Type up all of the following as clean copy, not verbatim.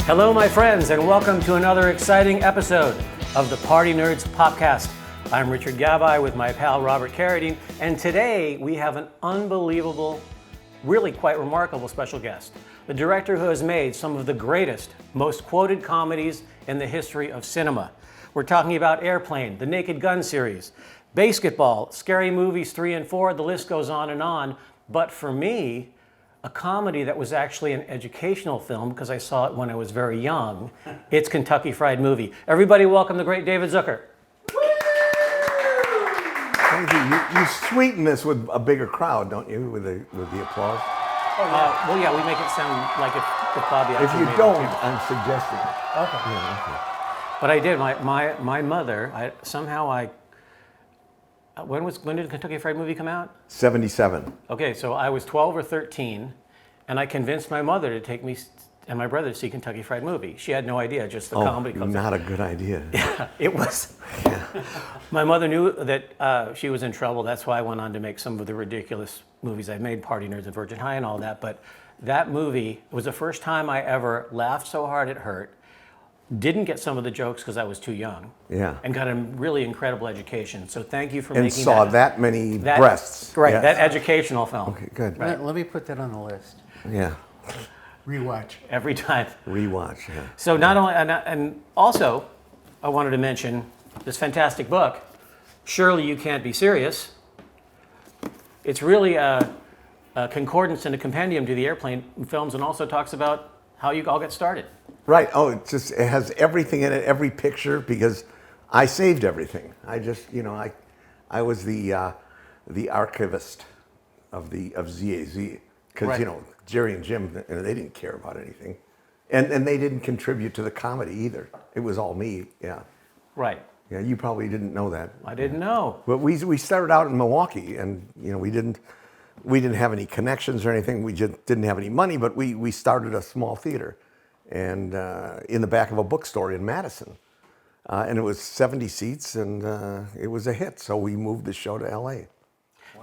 Hello, my friends, and welcome to another exciting episode of the Party Nerds Podcast. I'm Richard Gabai with my pal Robert Carradine, and today we have an unbelievable, really quite remarkable special guest, the director who has made some of the greatest, most quoted comedies in the history of cinema. We're talking about Airplane, the Naked Gun series, Basketball, Scary Movies 3 and 4, the list goes on, but for me, a comedy that was actually an educational film because I saw it when I was very young. It's Kentucky Fried Movie. Everybody welcome the great David Zucker. Thank you. You sweeten this with a bigger crowd, don't you, with the applause? Well, yeah, we make it sound like if Bobby If actually you made don't, it. I'm suggesting it. Okay. Yeah, okay. But I did. My mother, when did Kentucky Fried Movie come out? 77. Okay, so I was 12 or 13, and I convinced my mother to take me and my brother to see Kentucky Fried Movie. She had no idea, just the comedy club. Not a good idea. Yeah, it was. My mother knew that she was in trouble. That's why I went on to make some of the ridiculous movies I made, Party Nerds and Virgin High and all that. But that movie was the first time I ever laughed so hard it hurt. Didn't get some of the jokes because I was too young. Yeah. And got a really incredible education. So thank you for making And saw that many breasts. Right, Yes. that educational film. Okay, good. Right. Let me put that on the list. Yeah. Rewatch. Every time. Rewatch, yeah. So not only, and also, I wanted to mention this fantastic book, Surely You Can't Be Serious. It's really a concordance and a compendium to the Airplane films, and also talks about how you all get started. Right. Oh, it has everything in it, every picture, because I saved everything. I I was the archivist of ZAZ, because Right. Jerry and Jim, they didn't care about anything, and they didn't contribute to the comedy either. It was all me. Yeah. Right. Yeah. You probably didn't know that. I didn't know. But we started out in Milwaukee, and we didn't have any connections or anything. We just didn't have any money, but we started a small theater, and in the back of a bookstore in Madison, and it was 70 seats, and it was a hit. So we moved the show to L.A.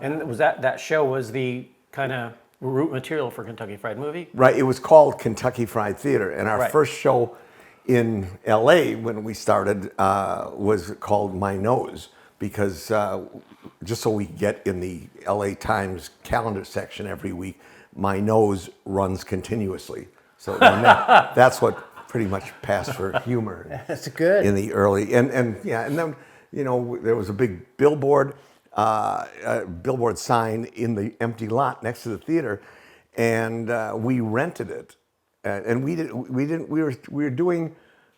And was that show was the kind of root material for Kentucky Fried Movie? Right. It was called Kentucky Fried Theater, and our Right. first show in L.A. when we started was called My Nose, because just so we get in the L.A. Times calendar section every week, My Nose runs continuously. So that's what pretty much passed for humor. That's good. In the early and then there was a big billboard sign in the empty lot next to the theater, and we rented it, and we were doing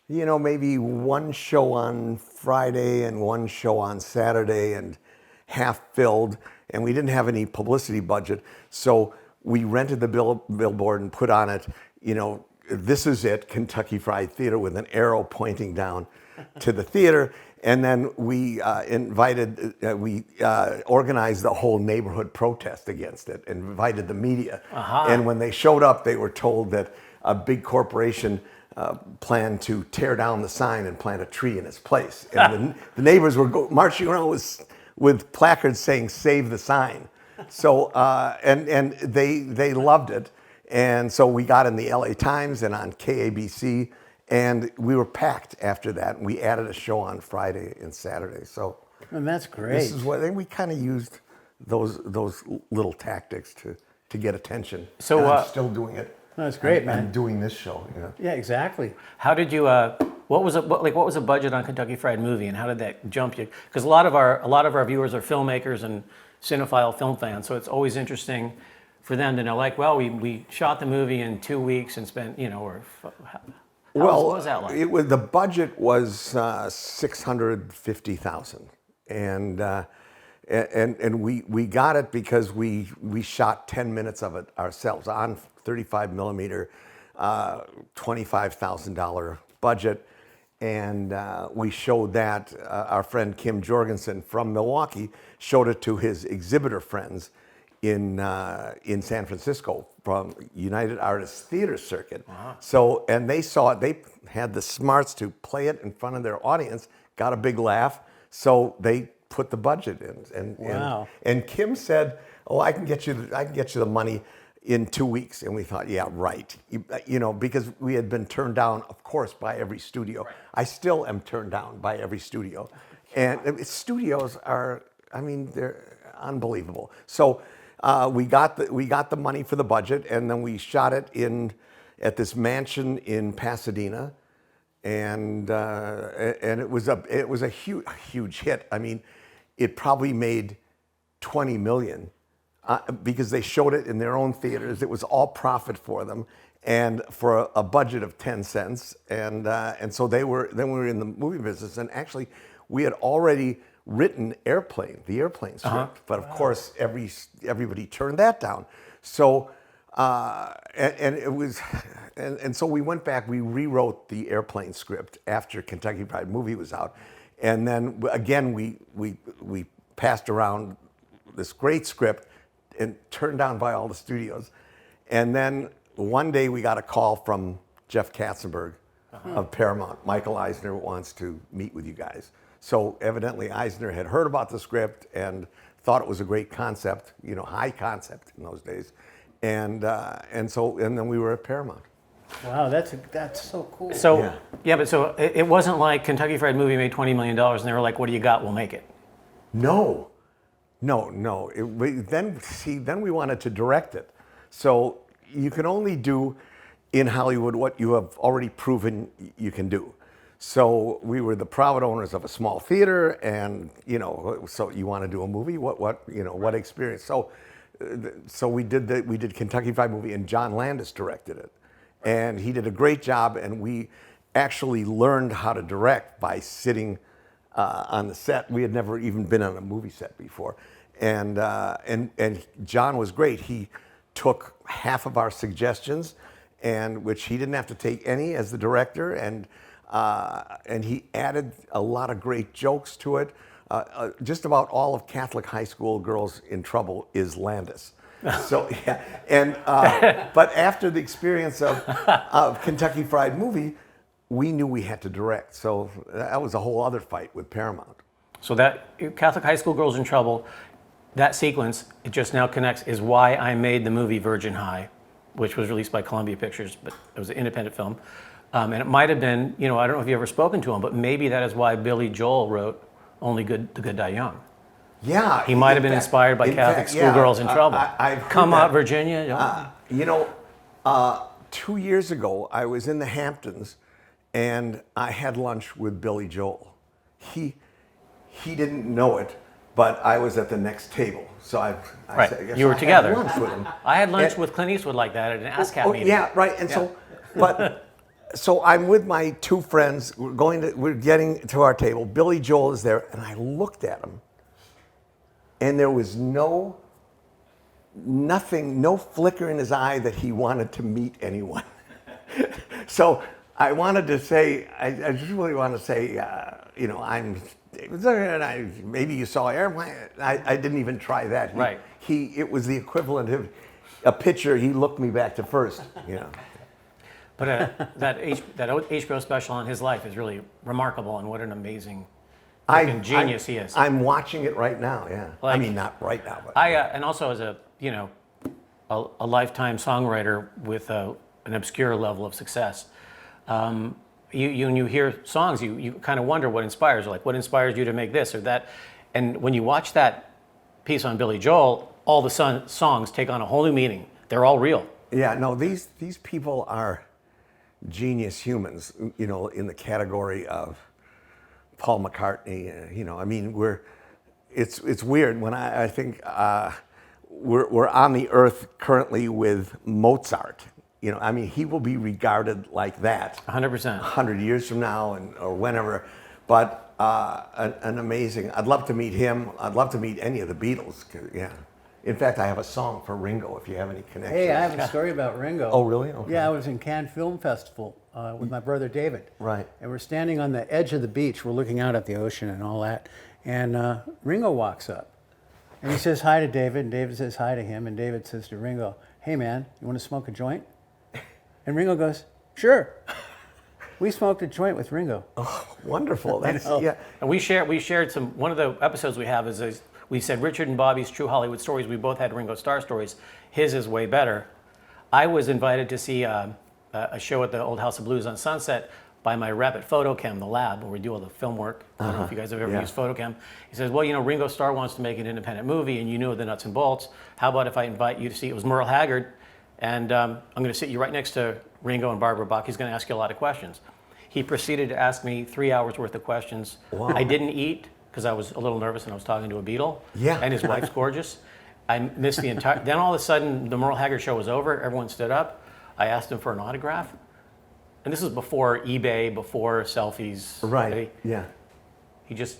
maybe one show on Friday and one show on Saturday, and half filled, and we didn't have any publicity budget, so we rented the billboard and put on it, this is it, Kentucky Fried Theater, with an arrow pointing down to the theater. And then we organized the whole neighborhood protest against it and invited the media. And when they showed up, they were told that a big corporation planned to tear down the sign and plant a tree in its place. And the neighbors were marching around with placards saying, "Save the sign." So, and they loved it. And so we got in the LA Times and on KABC, and we were packed after that. And we added a show on Friday and Saturday. So, And that's great. this is what we kind of used those little tactics to get attention. So, and I'm still doing it. That's great, man. I'm doing this show. Yeah. Yeah, exactly. How did you? What was the budget on Kentucky Fried Movie, and how did that jump you? Because a lot of our viewers are filmmakers and cinephile film fans, so it's always interesting for them to know. Like, well, we shot the movie in 2 weeks and spent, what was that like? The budget was $650,000, and we got it because we shot 10 minutes of it ourselves on 35 millimeter, $25,000 budget, and we showed that. Our friend Kim Jorgensen from Milwaukee showed it to his exhibitor friends in San Francisco from United Artists Theater Circuit. So, and they saw it, they had the smarts to play it in front of their audience, got a big laugh, so they put the budget in. And Kim said, "Oh, I can get you the money in 2 weeks. And we thought, yeah, right. Because we had been turned down, of course, by every studio. Right. I still am turned down by every studio. And studios are, they're unbelievable. So we got the money for the budget, and then we shot it at this mansion in Pasadena. And it was a huge hit. It probably made $20 million because they showed it in their own theaters. It was all profit for them, and for a budget of 10 cents. And so we were in the movie business. And actually, we had already written the airplane script. But of course, everybody turned that down. So and so we went back. We rewrote the airplane script after Kentucky Fried Movie was out, and then again we passed around this great script and turned down by all the studios. And then one day we got a call from Jeff Katzenberg of Paramount. Michael Eisner wants to meet with you guys. So evidently Eisner had heard about the script and thought it was a great concept, high concept in those days. And then we were at Paramount. Wow, that's so cool. So but it wasn't like Kentucky Fried Movie made $20 million and they were like, "What do you got? We'll make it." No. Then we wanted to direct it. So you can only do in Hollywood what you have already proven you can do. So we were the proud owners of a small theater, and so you want to do a movie? What experience? So we did Kentucky Fried Movie, and John Landis directed it, and he did a great job. And we actually learned how to direct by sitting on the set. We had never even been on a movie set before, and John was great. He took half of our suggestions, and which he didn't have to take any as the director, and he added a lot of great jokes to it. Just about all of Catholic high school Girls in Trouble is Landis. So yeah, and but after the experience of Kentucky Fried Movie, we knew we had to direct. So that was a whole other fight with Paramount. So that Catholic high school Girls in Trouble, that sequence, it just now connects, is why I made the movie Virgin High, which was released by Columbia Pictures, but it was an independent film. And it might have been, I don't know if you've ever spoken to him, but maybe that is why Billy Joel wrote Only The Good Die Young. Yeah. He might have been inspired by Catholic schoolgirls in trouble. I've heard Come that. out, Virginia. 2 years ago, I was in the Hamptons, and I had lunch with Billy Joel. He didn't know it, but I was at the next table. So I said, you were together. I had lunch with him. I had lunch with Clint Eastwood like that at an ASCAP meeting. Yeah, right. And so I'm with my two friends. We're getting to our table. Billy Joel is there, and I looked at him, and there was no flicker in hhis eye that he wanted to meet anyone. So I wanted to say, I just really want to say, I'm David Zucker, and maybe you saw Airplane. I didn't even try that. It was the equivalent of a pitcher. He looked me back to first. But that HBO special on his life is really remarkable, and what an amazing freaking genius he is. I'm watching it right now. Yeah, not right now, but and also as a lifetime songwriter with an obscure level of success. When you hear songs, you kind of wonder what inspires you. Like, what inspires you to make this or that? And when you watch that piece on Billy Joel, all the songs take on a whole new meaning. They're all real. Yeah, no, these people are genius humans, in the category of Paul McCartney. It's weird when I think we're on the earth currently with Mozart. He will be regarded like that 100%, 100 years from now or whenever. But an amazing. I'd love to meet him. I'd love to meet any of the Beatles. Yeah. In fact, I have a song for Ringo, if you have any connections. Hey, I have a story about Ringo. Oh, really? Okay. Yeah, I was in Cannes Film Festival with my brother David. Right. And we're standing on the edge of the beach. We're looking out at the ocean and all that. And Ringo walks up. And he says hi to David, and David says hi to him. And David says to Ringo, "Hey, man, you want to smoke a joint?" And Ringo goes, "Sure." We smoked a joint with Ringo. Oh, wonderful. Yeah. And we shared one of the episodes we have is we said Richard and Bobby's True Hollywood Stories. We both had Ringo Starr stories. His is way better. I was invited to see a show at the Old House of Blues on Sunset by my rep at Photochem, the lab where we do all the film work. I don't know if you guys have ever used Photochem. He says, well, Ringo Starr wants to make an independent movie and you know the nuts and bolts. How about if I invite you to see, it was Merle Haggard, and I'm going to sit you right next to Ringo and Barbara Bach. He's going to ask you a lot of questions. He proceeded to ask me 3 hours worth of questions. Wow. I didn't eat because I was a little nervous and I was talking to a Beatle. Yeah. And his wife's gorgeous. I missed the entire, then all of a sudden the Merle Haggard show was over. Everyone stood up. I asked him for an autograph. And this was before eBay, before selfies. Right, yeah. He just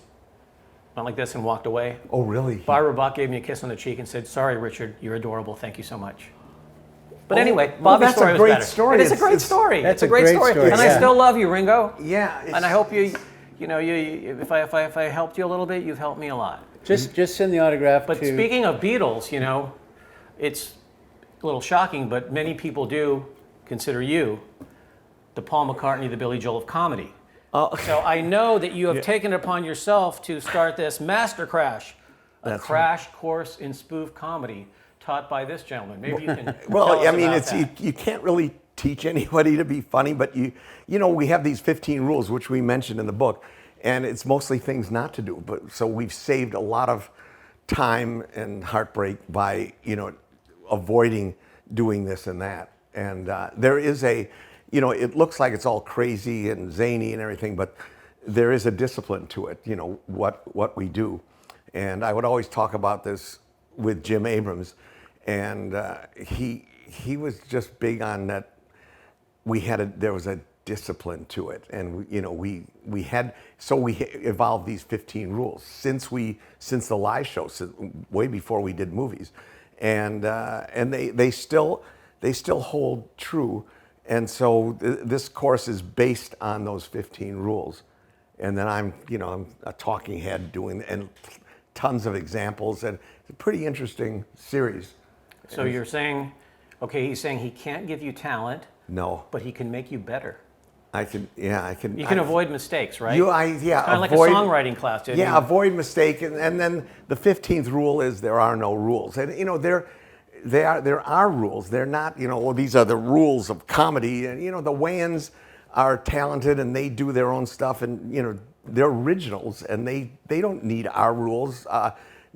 went like this and walked away. Oh, really? Barbara Bach gave me a kiss on the cheek and said, sorry, Richard, you're adorable. Thank you so much. But anyway, Bobby's story was better. That's a great story. It is a great story. That's It's a great story. And I still love you, Ringo. Yeah. And I hope if I helped you a little bit, you've helped me a lot. Just send the autograph But to... speaking of Beatles, it's a little shocking, but many people do consider you the Paul McCartney, the Billy Joel of comedy. So I know that you have taken it upon yourself to start this master crash, a crash course in spoof comedy taught by this gentleman. Maybe you can Well, tell us I mean, about that. you can't really teach anybody to be funny, but we have these 15 rules, which we mentioned in the book, and it's mostly things not to do. But so we've saved a lot of time and heartbreak by, avoiding doing this and that. And there is it looks like it's all crazy and zany and everything, but there is a discipline to it, what we do. And I would always talk about this with Jim Abrams, and he was just big on that. There was a discipline to it, and we evolved these 15 rules since the live show, way before we did movies, and they still hold true. And so this course is based on those 15 rules. And then I'm a talking head doing, and tons of examples, and it's a pretty interesting series. So you're saying, he's saying he can't give you talent. No. But he can make you better. I can. You can avoid mistakes, right? Kind of like a songwriting class, dude. Yeah, avoid mistake. And then the 15th rule is there are no rules. And, there are rules. They're not, these are the rules of comedy. And, the Wayans are talented and they do their own stuff, and, they're originals and they don't need our rules,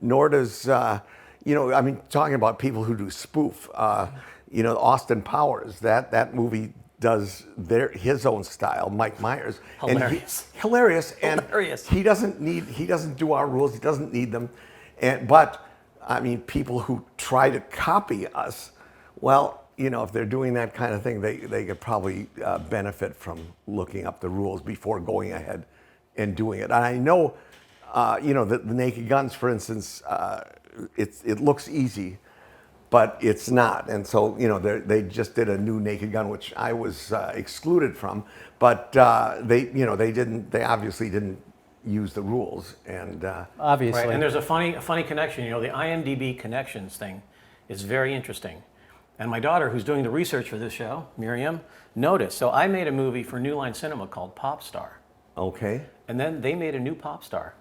nor does, talking about people who do spoof, Austin Powers, that movie does his own style, Mike Myers. Hilarious. Hilarious. Hilarious. He doesn't do our rules. He doesn't need them. But people who try to copy us, well, if they're doing that kind of thing, they could probably benefit from looking up the rules before going ahead and doing it. And I know, the Naked Guns, for instance, it looks easy, but it's not. And so, they just did a new Naked Gun, which I was excluded from, but they obviously didn't use the rules, and obviously. Right. And there's a funny connection. The IMDb connections thing is very interesting. And my daughter, who's doing the research for this show, Miriam, noticed. So I made a movie for New Line Cinema called Pop Star. Okay. And then they made a new Pop Star.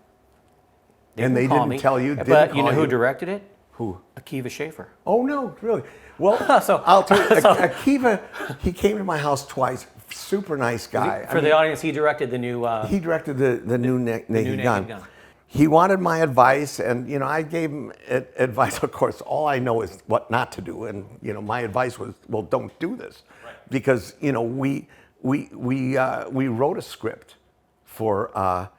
And they didn't tell you? But you know who directed it? Who? Akiva Schaffer. Oh, no, really? Well, I'll tell you, Akiva, he came to my house twice. Super nice guy. For the audience, he directed the new... he directed the new Naked Gun. He wanted my advice, and I gave him advice. Of course, all I know is what not to do, and my advice was, well, don't do this, right. Because we wrote a script for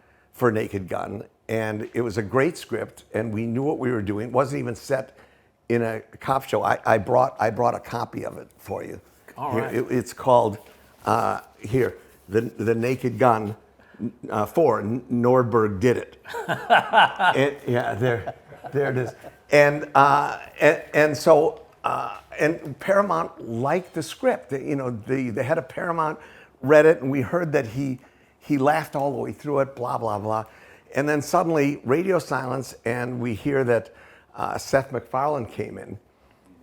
Naked Gun, and it was a great script, and we knew what we were doing. It wasn't even set in a cop show. I brought a copy of it for you. All right. It's called the Naked Gun. 4, Nordberg did it. There it is. And so Paramount liked the script. The head of Paramount read it, and we heard that he laughed all the way through it. Blah blah blah. And then suddenly radio silence, and we hear that Seth MacFarlane came in,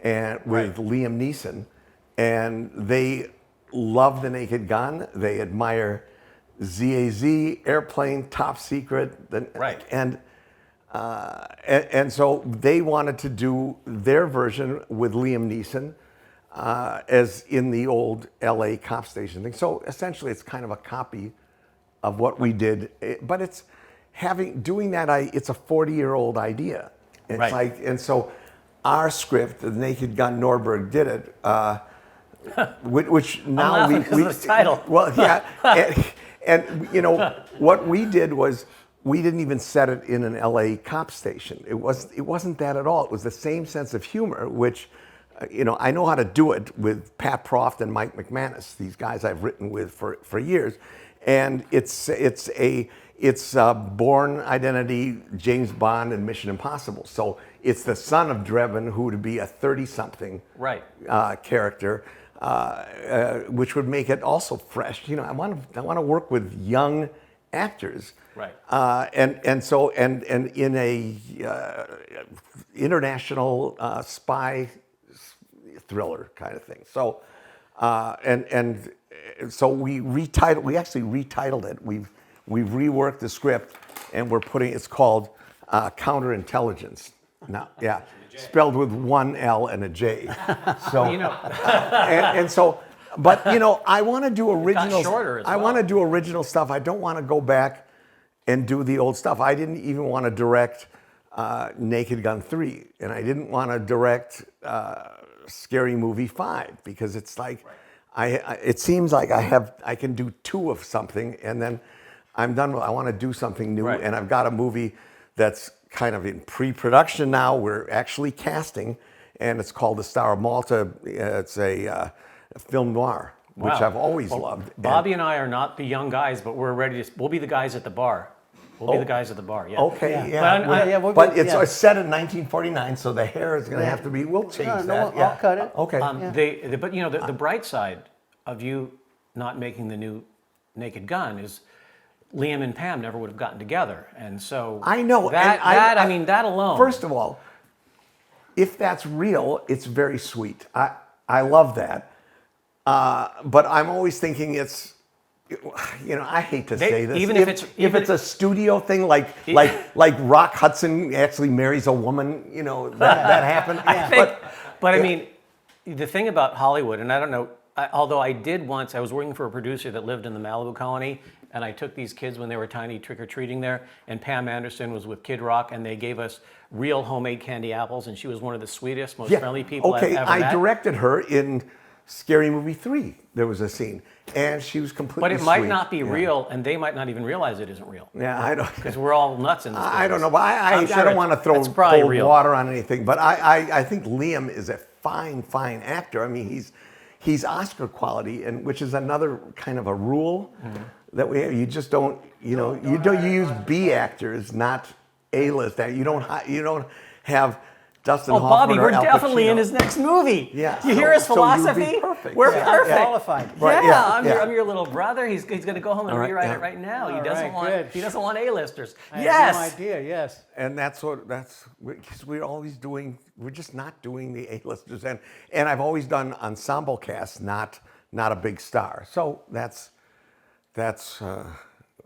and with Liam Neeson, and they love the Naked Gun. They admire ZAZ, Airplane, Top Secret, right? And so they wanted to do their version with Liam Neeson, as in the old LA cop station thing. So essentially it's kind of a copy of what we did, but it's doing that, it's a 40-year-old idea. It's Right. like, and so our script, The Naked Gun, Norberg did it, which now I'm laughing 'cause of the title. Well, yeah, and you know what we did was we didn't even set it in an LA cop station. It wasn't that at all. It was the same sense of humor, which you know I know how to do it with Pat Proft and Mike McManus, these guys I've written with for years, and it's Bourne Identity, James Bond, and Mission Impossible. So it's the son of Drebin, who would be a 30-something Right. Character, which would make it also fresh. You know, I want to work with young actors, Right. and in a international spy thriller kind of thing. So so we actually retitled it. We've reworked the script, and it's called Counterintelligence. Now, yeah, spelled with one L and a J. So, You know, and so, but you know, I want to do original. shorter as I well. want to do original stuff. I don't want to go back and do the old stuff. I didn't even want to direct Naked Gun 3, and I didn't want to direct Scary Movie 5 because it's like, it seems like I can do 2 of something, and then I'm done. I want to do something new, Right. and I've got a movie that's kind of in pre-production now. We're actually casting, and it's called The Star of Malta. It's a film noir, which Wow. I've always loved. Bobby and I are not the young guys, but we're ready to. We'll be the guys at the bar. We'll be the guys at the bar. Yeah. Okay, Yeah. yeah. But we'll But be- it's yeah. set in 1949, so the hair is going to have to be. We'll change that. I'll cut it. Okay. But you know, the bright side of you not making the new Naked Gun is Liam and Pam never would have gotten together, and so I know. that. and I mean, that alone. First of all, if that's real, it's very sweet. I love that. But I'm always thinking it's, you know, I hate to say this. even if if it's a studio thing, like Rock Hudson actually marries a woman, you know, that happened. But I mean, the thing about Hollywood, and I don't know, although I did once, I was working for a producer that lived in the Malibu colony, and I took these kids when they were tiny trick-or-treating there, and Pam Anderson was with Kid Rock, and they gave us real homemade candy apples, and she was one of the sweetest, most friendly people I've ever met. I directed her in Scary Movie 3. There was a scene, and she was completely But it might sweet. not be real, and they might not even realize it isn't real. Yeah, I don't. Because we're all nuts in this business. I don't know, but I I'm sure don't want to throw it's probably cold real. water on anything. But I think Liam is a fine actor. I mean, he's Oscar quality, and which is another kind of a rule that we have. You just don't, you know, you use B actors, not A-list actors. You don't have Dustin Oh, Hoffman Bobby, or we're Al definitely Pacino. in his next movie. Yeah, You hear his so you'd be philosophy? perfect. We're Yeah, perfect. Qualified. Right, Yeah, yeah. I'm your little brother. He's going to go home and rewrite it right now. He All doesn't right, want good. he doesn't want A-listers. I Yes. have no idea. Yes. And because we're always doing, we're just not doing the A-listers, and I've always done ensemble casts, not a big star. So that's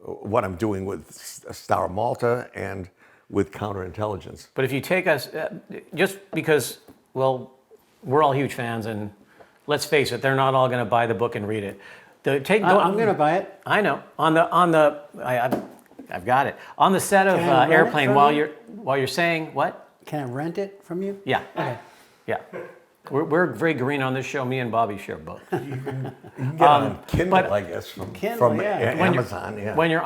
what I'm doing with Star of Malta and with Counterintelligence. But if you take us, just because, well, we're all huge fans, and let's face it, they're not all going to buy the book and read it. I'm going to buy it. I know. I've got it on the set of Can I rent it Airplane. from While you? you're saying what? Can I rent it from you? Yeah. Okay. Yeah. We're very green on this show. Me and Bobby share both. You can get on Kindle, but- I guess, from Kindle, yeah. When you're- Amazon. Yeah. When you're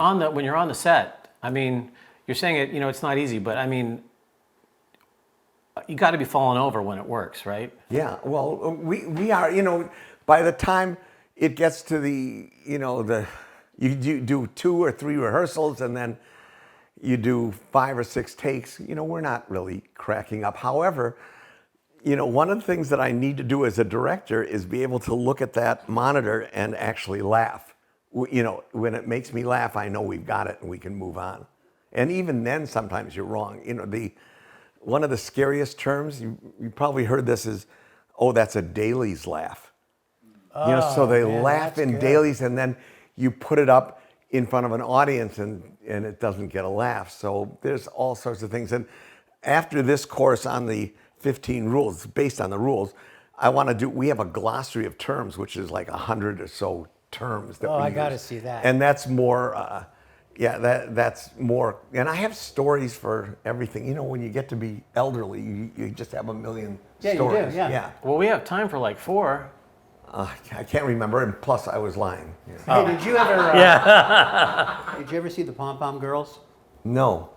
on the set, I mean, you're saying it. You know, it's not easy, but I mean, you got to be falling over when it works, right? Yeah, well, we are, you know, by the time it gets to the, you know, you do 2 or 3 rehearsals and then you do 5 or 6 takes, you know, we're not really cracking up. However, you know, one of the things that I need to do as a director is be able to look at that monitor and actually laugh. You know, when it makes me laugh, I know we've got it and we can move on. And even then, sometimes you're wrong. You know, one of the scariest terms, you probably heard this, is, oh, that's a dailies laugh. You know, so they man, laugh that's in good. dailies, and then you put it up in front of an audience and it doesn't get a laugh. So there's all sorts of things. And after this course on the 15 rules, based on the rules, I want to do. We have a glossary of terms, which is like 100 or so terms that we I use. got to see that. And that's more. That's more. And I have stories for everything. You know, when you get to be elderly, you just have a million stories. You do, yeah. Well, we have time for like 4. I can't remember, and plus I was lying. Yeah. Hey, did you ever? Did you ever see the Pom Pom Girls? No.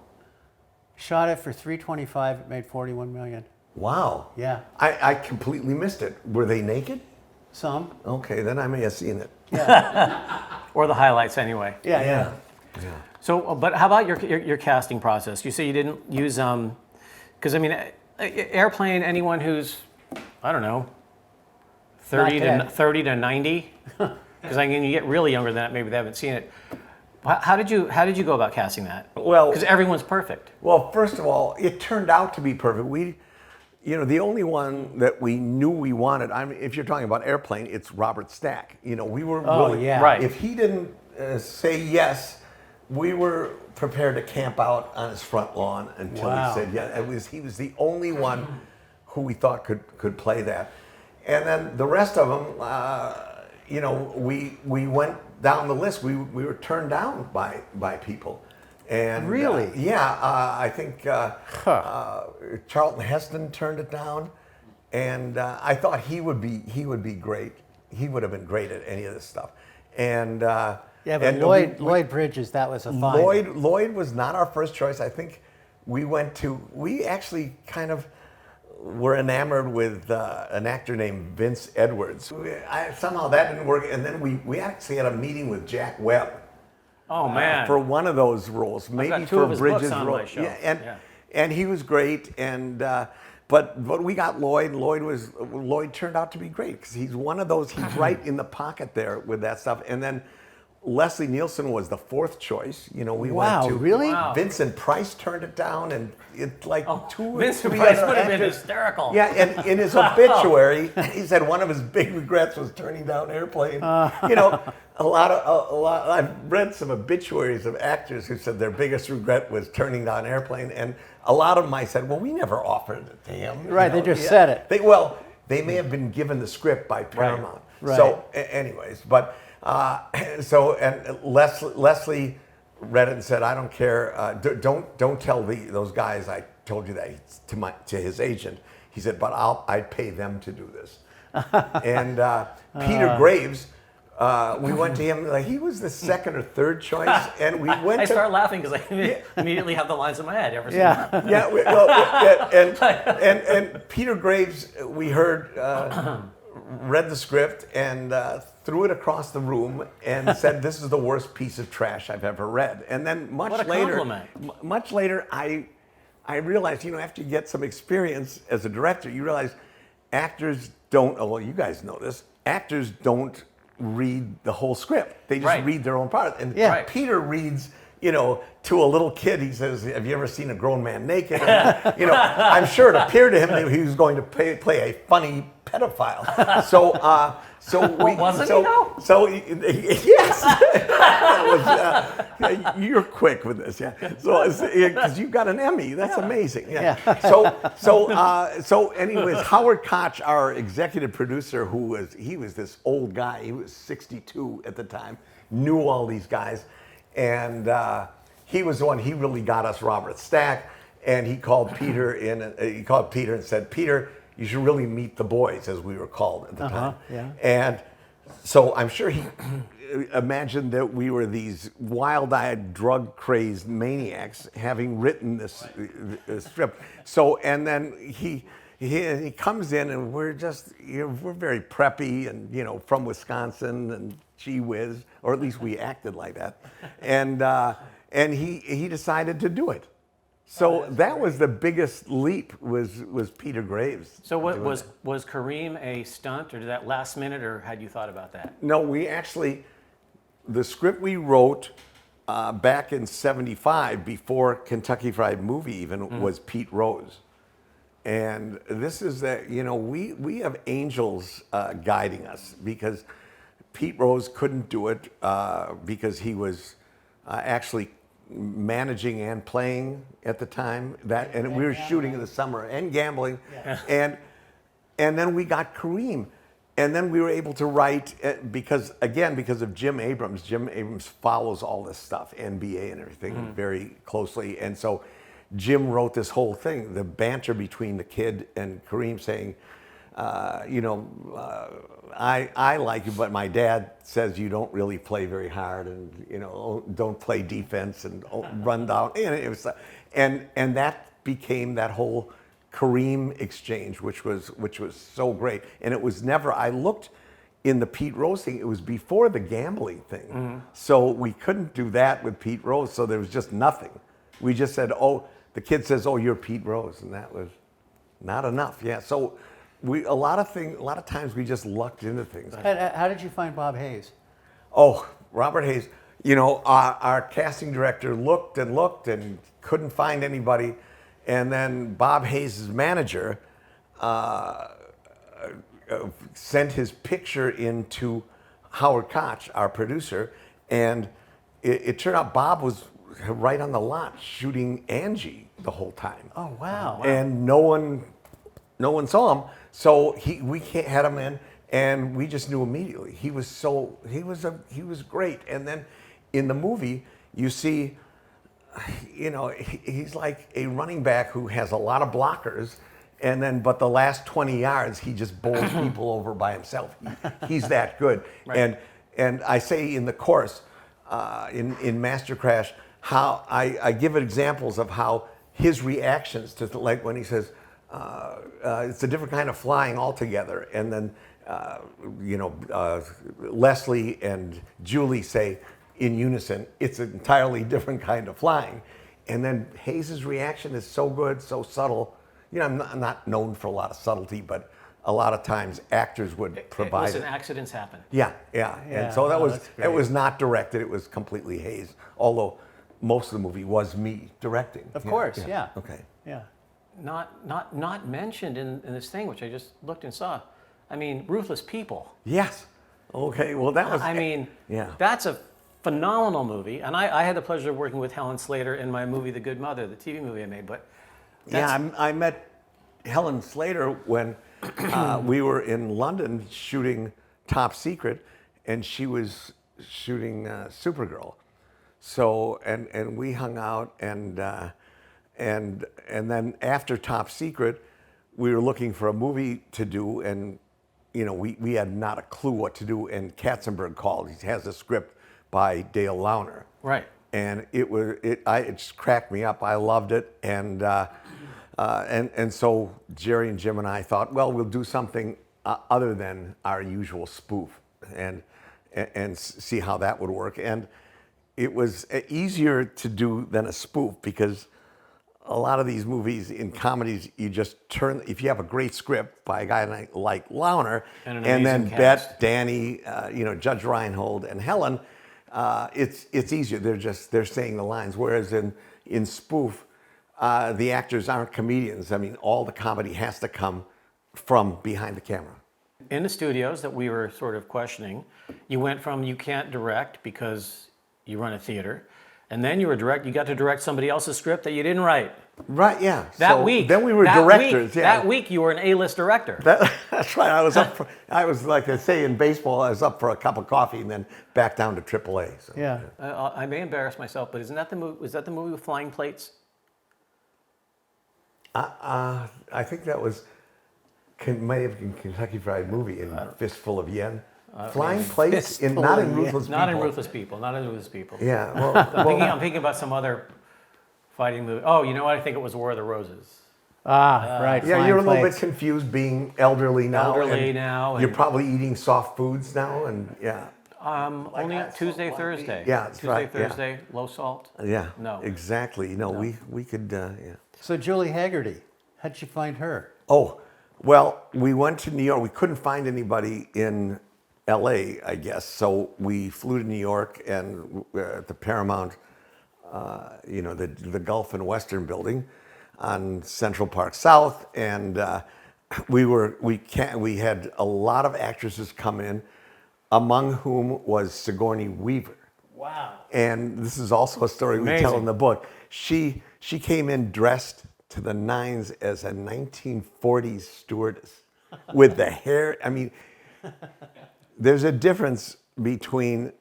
Shot it for $325. It made $41 million. Wow. Yeah. I completely missed it. Were they naked? Some. Okay, then I may have seen it. Or the highlights anyway. Yeah. So, but how about your casting process? You say you didn't use because I mean, Airplane. Anyone who's, I don't know, 30 to 90, because I mean, you get really younger than that, maybe they haven't seen it. How did you go about casting that? Well, because everyone's perfect. Well, first of all, it turned out to be perfect. The only one that we knew we wanted. I mean, if you're talking about Airplane, it's Robert Stack. You know, we were willing. Yeah. Right. If he didn't say yes, we were prepared to camp out on his front lawn until he said yes. He was the only one who we thought could play that. And then the rest of them, we went down the list. We were turned down by people. And really? I think Charlton Heston turned it down, and I thought he would be great. He would have been great at any of this stuff. And but Lloyd Bridges, that was a find. Lloyd was not our first choice. I think we actually kind of were enamored with an actor named Vince Edwards. Somehow that didn't work, and then we actually had a meeting with Jack Webb. Oh man! For one of those roles, maybe for Bridges' role. And he was great. And but we got Lloyd. Lloyd turned out to be great because he's one of those. He's right in the pocket there with that stuff. And then Leslie Nielsen was the fourth choice. You know, we went to really. Wow. Vincent Price turned it down, and it's like 2 or 3 Vincent Price other would have been actors. hysterical. Yeah, and in his obituary, he said one of his big regrets was turning down Airplane. You know, a lot. I've read some obituaries of actors who said their biggest regret was turning down Airplane, and a lot of them I said, well, we never offered it to him. Right, they just said it. They may have been given the script by Paramount. Right. So, anyways, but and Leslie read it and said, I don't care. Don't tell those guys I told you that to his agent. He said, but I'd pay them to do this. And Peter Graves, we went to him, like he was the second or third choice, and we went. I start laughing because I immediately have the lines in my head. Ever since and Peter Graves, we heard, read the script and threw it across the room and said, "This is the worst piece of trash I've ever read." And then much later, I realized, after you get some experience as a director, you realize actors don't. Oh, well, you guys know this. Actors don't read the whole script. They just read their own part. And Peter reads, to a little kid, he says, have you ever seen a grown man naked? And, I'm sure it appeared to him that he was going to play a funny pedophile. Yes. You're quick with this, yeah. So, because you got an Emmy, that's amazing. Yeah. So anyways, Howard Koch, our executive producer, he was this old guy. He was 62 at the time, knew all these guys, and he was the one. He really got us Robert Stack, and he called Peter in. He called Peter and said, "Peter, you should really meet the boys," as we were called at the time. Yeah. And so I'm sure he imagined that we were these wild-eyed, drug-crazed maniacs having written this script. So, and then he comes in, and we're just, we're very preppy and, from Wisconsin and gee whiz, or at least we acted like that. And he decided to do it. So that was the biggest leap was Peter Graves. So what was Kareem a stunt, or did that last minute, or had you thought about that? No, the script we wrote back in '75, before Kentucky Fried Movie even, was Pete Rose. And this is that, we have angels guiding us, because Pete Rose couldn't do it because he was actually managing and playing at the time, and we were shooting in the summer and gambling, And then we got Kareem. And then we were able to write, because of Jim Abrams. Jim Abrams follows all this stuff, NBA and everything, very closely. And so Jim wrote this whole thing, the banter between the kid and Kareem saying, I like you, but my dad says you don't really play very hard, and don't play defense and run down. And it was, and that became that whole Kareem exchange, which was so great. And it was never. I looked in the Pete Rose thing. It was before the gambling thing, so we couldn't do that with Pete Rose. So there was just nothing. We just said, "Oh," the kid says, "Oh, you're Pete Rose," and that was not enough. Yeah. So a lot of times we just lucked into things. How did you find Bob Hayes? Oh, Robert Hayes. Our casting director looked and couldn't find anybody. And then Bob Hayes' manager sent his picture into Howard Koch, our producer, and it turned out Bob was right on the lot shooting Angie the whole time. Oh, wow. And no one saw him, so we had him in, and we just knew immediately. He was great. And then in the movie, you see, he's like a running back who has a lot of blockers, but the last 20 yards he just bowls people over by himself. He's that good. Right. And I say in the course, in Master Crash, how I give examples of how his reactions to, like when he says, it's a different kind of flying altogether, and then Leslie and Julie say in unison, it's an entirely different kind of flying. And then Hayes' reaction is so good, so subtle. I'm not known for a lot of subtlety, but a lot of times actors would provide Listen, accidents happen. Yeah. And so it was not directed, it was completely Hayes. Although most of the movie was me directing. Of course, yeah. Okay. Yeah. Not mentioned in this thing, which I just looked and saw. I mean, Ruthless People. Yes. Okay, well that was... That's a phenomenal movie, and I had the pleasure of working with Helen Slater in my movie The Good Mother, the TV movie I made. But I met Helen Slater when we were in London shooting Top Secret, and she was shooting Supergirl. So and we hung out, and then after Top Secret, we were looking for a movie to do, and we had not a clue what to do. And Katzenberg called. He has a script by Dale Launer. Right. And it just cracked me up. I loved it, and so Jerry and Jim and I thought, well, we'll do something other than our usual spoof, and see how that would work. And it was easier to do than a spoof, because a lot of these movies in comedies, you just turn, if you have a great script by a guy like Launer, and then cast. Bet, Danny, Judge Reinhold, and Helen, it's easier. They're saying the lines. Whereas in spoof, the actors aren't comedians. I mean, all the comedy has to come from behind the camera. In the studios that we were sort of questioning, you went from you can't direct because you run a theater, and then you got to direct somebody else's script that you didn't write. Right, yeah. That week. Then we were directors. That week you were an A-list director. That's right. I was like they say in baseball, I was up for a cup of coffee and then back down to AAA. So, yeah. I may embarrass myself, but isn't that the movie? Was that the movie with flying plates? I think that may have been Kentucky Fried Movie in Fistful of Yen. Flying plates, not in Ruthless People. Not in Ruthless People. Not in Ruthless People. Yeah. Well, I'm thinking about some other fighting movie. Oh, you know what? I think it was War of the Roses. Right. Yeah, you're a little plates. bit confused being elderly now. And you're probably eating soft foods now, and yeah. Only Tuesday, Thursday. Yeah, that's Tuesday, right. Thursday, low salt. Yeah. No. Exactly. No. We could. Yeah. So Julie Haggerty, how'd you find her? Oh, well, we went to New York. We couldn't find anybody in L.A., I guess. So we flew to New York, and at the Paramount, the Gulf and Western building on Central Park South, and we had a lot of actresses come in, among whom was Sigourney Weaver. Wow. And this is also a story we tell in the book. She came in dressed to the nines as a 1940s stewardess. with the hair. I mean, there's a difference between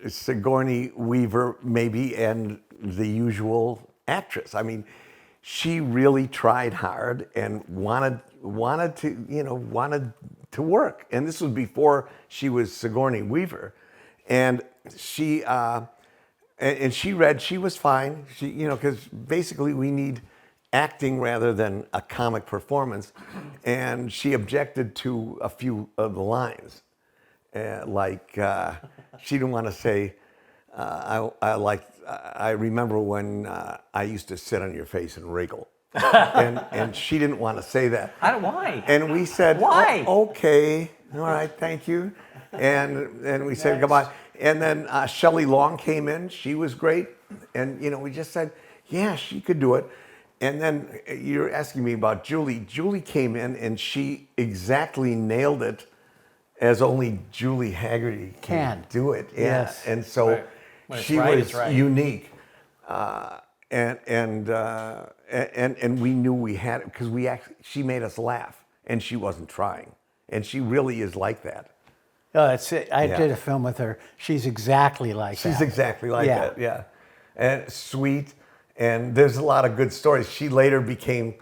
Sigourney Weaver maybe and the usual actress. I mean, she really tried hard and wanted to work. And this was before she was Sigourney Weaver, and she read she was fine. She, because basically we need acting rather than a comic performance, and she objected to a few of the lines. She didn't want to say, I remember when I used to sit on your face and wriggle. and she didn't want to say that. Why? And we said, why? Oh, okay, all right, thank you. And we said goodbye. And then Shelley Long came in. She was great. And, we just said, yeah, she could do it. And then you're asking me about Julie. Julie came in and she exactly nailed it, as only Julie Haggerty can do it. Yeah. Yes. And so she was unique. And we knew we had it because she made us laugh, and she wasn't trying. And she really is like that. Oh, that's it. I did a film with her. She's exactly like that. She's exactly like that, yeah. And sweet, and there's a lot of good stories. She later became,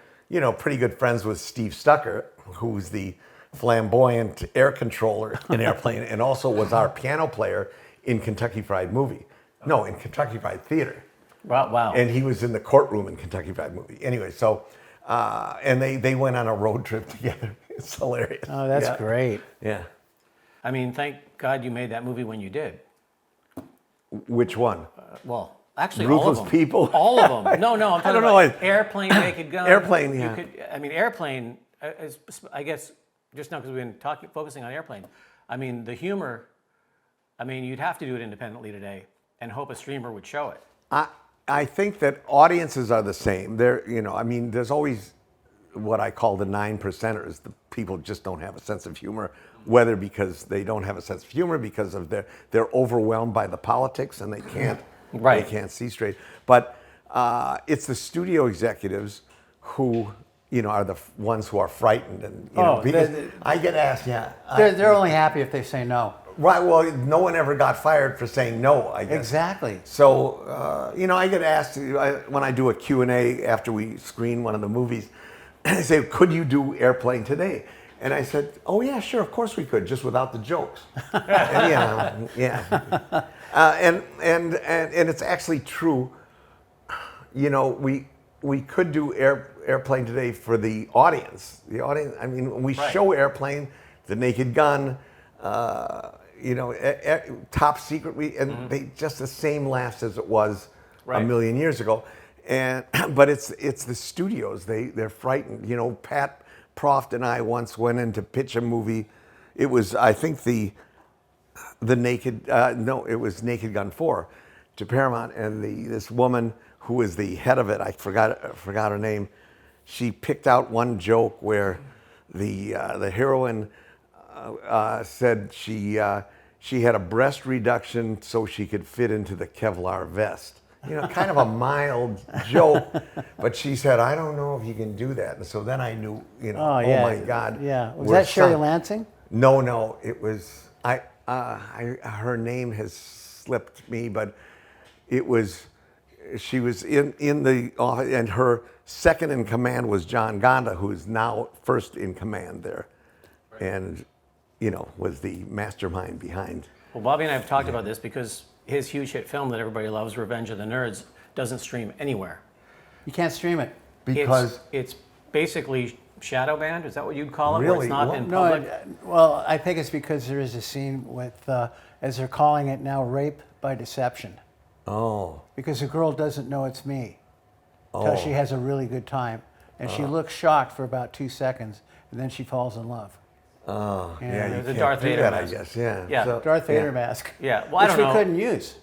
pretty good friends with Steve Stucker, who's the flamboyant air controller in Airplane, and also was our piano player in Kentucky Fried Movie. No, in Kentucky Fried Theater. Wow. And he was in the courtroom in Kentucky Fried Movie. Anyway, so, and they went on a road trip together. It's hilarious. Oh, that's great. Yeah. I mean, thank God you made that movie when you did. Which one? Well, actually, Ruthless all of them. People? All of them. No, I'm talking about Airplane, Naked Gun. Airplane, yeah. Airplane, I guess, just now because we've been focusing on Airplane, I mean, the humor, you'd have to do it independently today and hope a streamer would show it. I think that audiences are the same. There's always what I call the 9%ers. The people just don't have a sense of humor, whether because they don't have a sense of humor, because of they're overwhelmed by the politics and they can't see straight. But it's the studio executives who are the ones who are frightened, and because I get asked, they're only happy if they say no. Right. Well, no one ever got fired for saying no, I guess. Exactly. So, I get asked when I do a Q&A after we screen one of the movies, they say, could you do Airplane today? And I said, oh, yeah, sure, of course we could, just without the jokes. And it's actually true. We could do Airplane today for the audience. The audience, we show Airplane, The Naked Gun, Top Secret, they just the same laughs as it was a million years ago, but it's the studios, they're frightened. Pat Proft and I once went in to pitch a movie. It was, I think, it was Naked Gun 4 to Paramount, and this woman who was the head of it, I forgot her name. She picked out one joke where the heroine said she had a breast reduction so she could fit into the Kevlar vest. Kind of a mild joke, but she said, I don't know if you can do that. And so then I knew, oh my God. Yeah. Was that Sherry Lansing? No, it was, her name has slipped me, but it was, she was in the office, and her second in command was John Gonda, who is now first in command there. And was the mastermind behind. Well, Bobby and I have talked about this because his huge hit film that everybody loves, Revenge of the Nerds, doesn't stream anywhere. You can't stream it. Because it's basically shadow banned. Is that what you'd call it? Really? Where it's not in public? Well, I think it's because there is a scene with, as they're calling it now, rape by deception. Oh. Because the girl doesn't know it's me until she has a really good time. And she looks shocked for about 2 seconds, and then she falls in love. Oh, yeah, you the can't Darth do Vader that, mask. I guess, yeah. Yeah. So, Darth Vader mask. Yeah, well, I don't know. Which we couldn't use.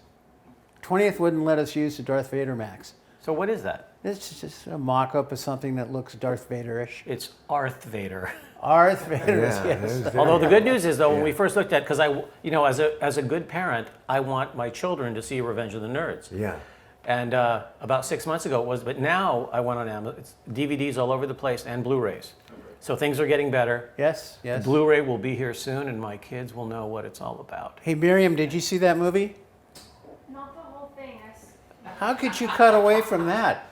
20th wouldn't let us use the Darth Vader mask. So what is that? It's just a mock-up of something that looks Darth Vader-ish. It's Arth Vader. Darth Vader, yes. Although the good news is, though, when we first looked at, because as a good parent, I want my children to see Revenge of the Nerds. Yeah. And about 6 months ago it was, but now I went on Amazon. It's DVDs all over the place and Blu-rays. So things are getting better. Yes, yes. The Blu-ray will be here soon, and my kids will know what it's all about. Hey, Miriam, did you see that movie? Not the whole thing. How could you cut away from that?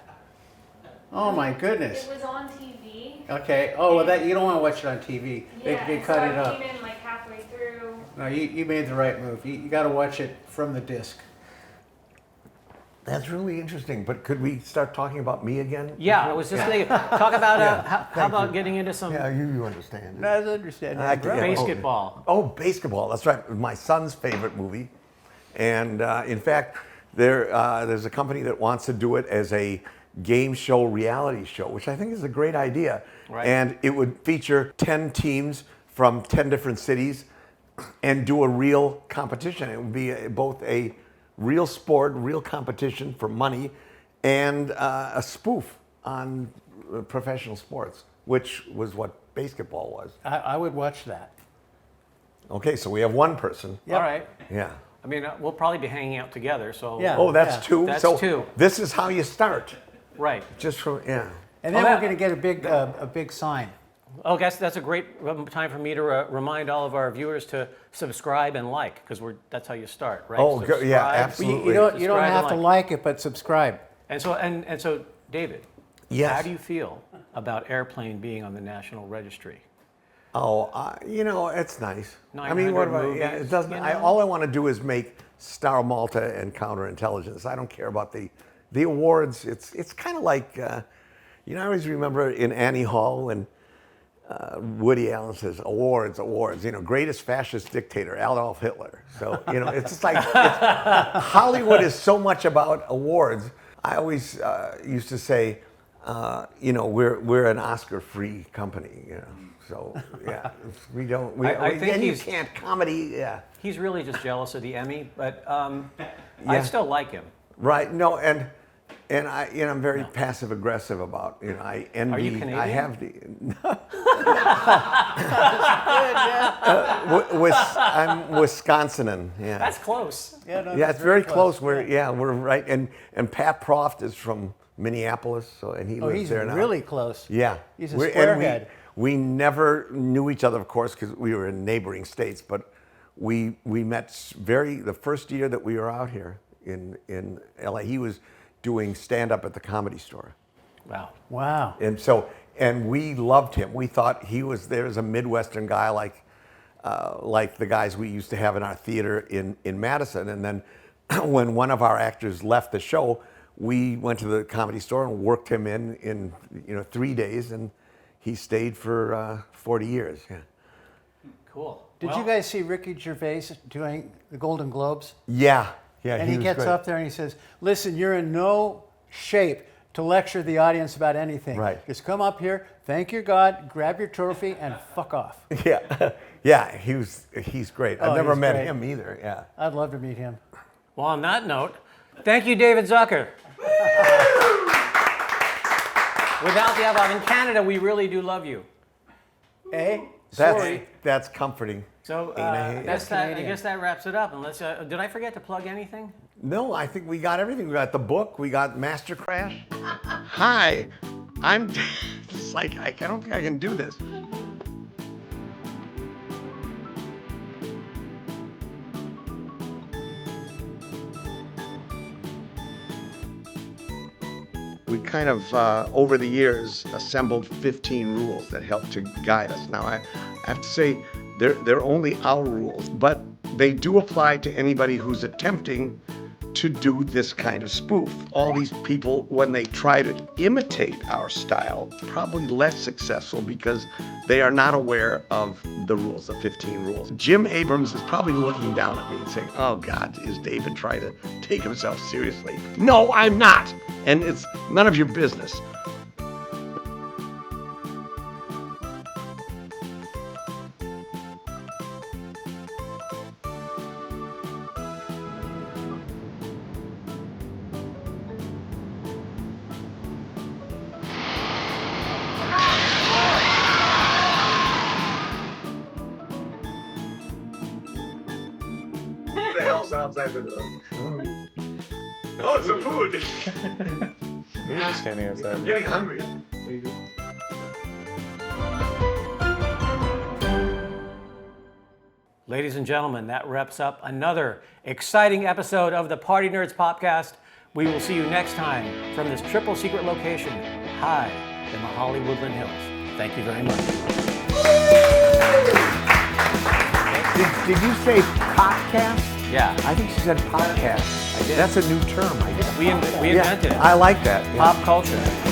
Oh my goodness. It was on TV. Okay. Oh, well, that you don't want to watch it on TV. They cut it I up. came in like halfway through. No, you made the right move. You got to watch it from the disc. That's really interesting. But could we start talking about me again? Yeah, I was just thinking, talk about how thank about you. getting into some Yeah, you understand. That's understandable. basketball. Oh, basketball. That's right. My son's favorite movie. And in fact, there's a company that wants to do it as a game show, reality show, which I think is a great idea. Right. And it would feature 10 teams from 10 different cities and do a real competition. It would be both a real sport, real competition for money, and a spoof on professional sports, which was what basketball was. I would watch that. Okay, so we have one person. All right. Yeah. I mean, we'll probably be hanging out together, so. Yeah. Oh, that's Yeah. two? That's so two. This is how you start. Right. Just from, yeah. And then Oh, we're going to get a big sign. Oh, that's a great time for me to remind all of our viewers to subscribe and like, because that's how you start, right? Oh, Subscribe. yeah, absolutely. You don't Subscribe and have to like it, but subscribe. And so, David, Yes. how do you feel about Airplane being on the National Registry? Oh, it's nice. I mean, 900 what about yeah? movies, It doesn't. you know? All I want to do is make Star Malta and Counterintelligence. I don't care about the awards. It's kind of like, I always remember in Annie Hall when Woody Allen says awards, greatest fascist dictator, Adolf Hitler. So it's just like Hollywood is so much about awards. I always used to say, we're an Oscar-free company. So yeah, we don't. I think and you he's- can't comedy. Yeah. He's really just jealous of the Emmy, but I still like him. Right. No. And I'm very passive aggressive about. I envy. Are you Canadian? I have the. Good, yeah. I'm Wisconsinan. Yeah. That's close. Yeah, no, Yeah, that's it's very close. We're right. And Pat Proft is from Minneapolis, and he Oh, lives he's there now. really close. Yeah. He's a And squarehead. we never knew each other, of course, because we were in neighboring states. But we met the first year that we were out here in LA. He was doing stand-up at the Comedy Store. Wow. Wow. And we loved him. We thought he was there as a Midwestern guy like the guys we used to have in our theater in Madison. And then when one of our actors left the show, we went to the Comedy Store and worked him in 3 days, and he stayed for 40 years. Yeah. Cool. Did you guys see Ricky Gervais doing the Golden Globes? Yeah. And he was gets great. up there and he says, listen, you're in no shape to lecture the audience about anything. Right. Just come up here, thank your God, grab your trophy, and fuck off. Yeah. Yeah. He's great. I've Oh, never he's met great. him either. Yeah. I'd love to meet him. Well, on that note, thank you, David Zucker. Without the above, in Canada, we really do love you. Eh? That's comforting. So Ain't I- that's that. I Canadian. guess that wraps it up. Unless did I forget to plug anything? No, I think we got everything. We got the book. We got Master Crash. Hi, I'm. It's like I don't think I can do this. We kind of, over the years, assembled 15 rules that help to guide us. Now, I have to say, they're only our rules, but they do apply to anybody who's attempting to do this kind of spoof. All these people, when they try to imitate our style, probably less successful because they are not aware of the rules, the 15 rules. Jim Abrams is probably looking down at me and saying, oh God, is David trying to take himself seriously? No, I'm not. And it's none of your business. Who the hell's outside the door? Oh, it's the food. You're just standing outside. I'm getting hungry. Ladies and gentlemen, that wraps up another exciting episode of the Party Nerds Podcast. We will see you next time from this triple secret location high in the Hollywoodland Hills. Thank you very much. Did you say podcast? Yeah, I think she said podcast. I did. That's a new term, I guess. we invented it. I like that. Yeah. Pop culture.